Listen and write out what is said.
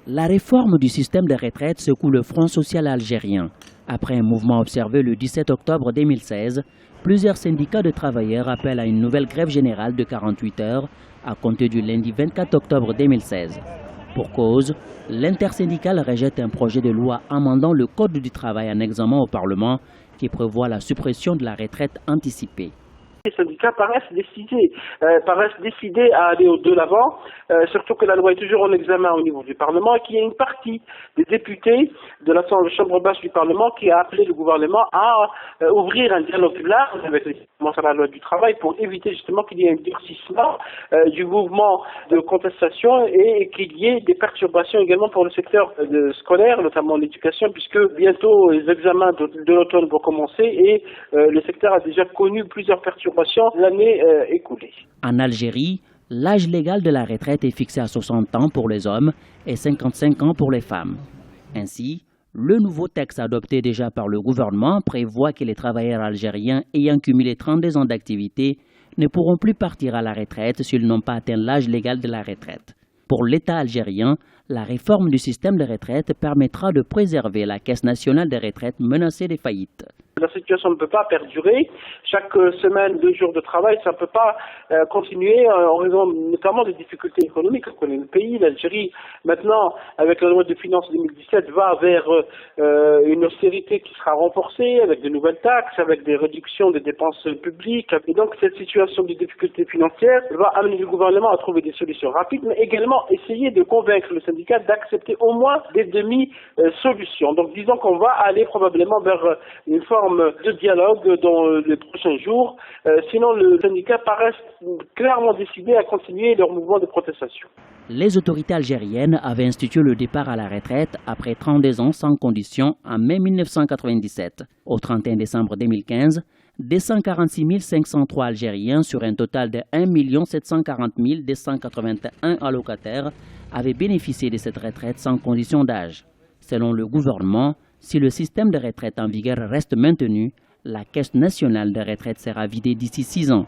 La réforme du système de retraite secoue le Front social algérien. Après un mouvement observé le 17 octobre 2016, plusieurs syndicats de travailleurs appellent à une nouvelle grève générale de 48 heures à compter du lundi 24 octobre 2016. Pour cause, l'intersyndicale rejette un projet de loi amendant le Code du travail en examen au Parlement qui prévoit la suppression de la retraite anticipée. Les syndicats paraissent décidés à aller de l'avant, surtout que la loi est toujours en examen au niveau du Parlement et qu'il y a une partie des députés de la Chambre basse du Parlement qui a appelé le gouvernement à ouvrir un dialogue large avec la loi du travail pour éviter justement qu'il y ait un durcissement du mouvement de contestation et qu'il y ait des perturbations également pour le secteur scolaire, notamment l'éducation, puisque bientôt les examens de l'automne vont commencer et le secteur a déjà connu plusieurs perturbations l'année écoulée. En Algérie, l'âge légal de la retraite est fixé à 60 ans pour les hommes et 55 ans pour les femmes. Ainsi, le nouveau texte adopté déjà par le gouvernement prévoit que les travailleurs algériens ayant cumulé 32 ans d'activité ne pourront plus partir à la retraite s'ils n'ont pas atteint l'âge légal de la retraite. Pour l'État algérien, la réforme du système de retraite permettra de préserver la Caisse nationale de retraite menacée de faillite. La situation ne peut pas perdurer. Chaque semaine, 2 jours de travail, ça ne peut pas continuer en raison notamment des difficultés économiques que connaît le pays. L'Algérie, maintenant, avec la loi de finances 2017, va vers une austérité qui sera renforcée, avec de nouvelles taxes, avec des réductions des dépenses publiques. Et donc, cette situation de difficulté financière va amener le gouvernement à trouver des solutions rapides, mais également essayer de convaincre le syndicat d'accepter au moins des demi-solutions. Donc, disons qu'on va aller probablement vers une forme de dialogue dans les prochains jours. Sinon, le syndicat paraît clairement décidé à continuer leur mouvement de protestation. Les autorités algériennes avaient institué le départ à la retraite après 32 ans sans condition en mai 1997. Au 31 décembre 2015, 246 503 Algériens sur un total de 1 740 281 allocataires avaient bénéficié de cette retraite sans condition d'âge. Selon le gouvernement, si le système de retraite en vigueur reste maintenu, la Caisse nationale de retraite sera vidée d'ici 6 ans.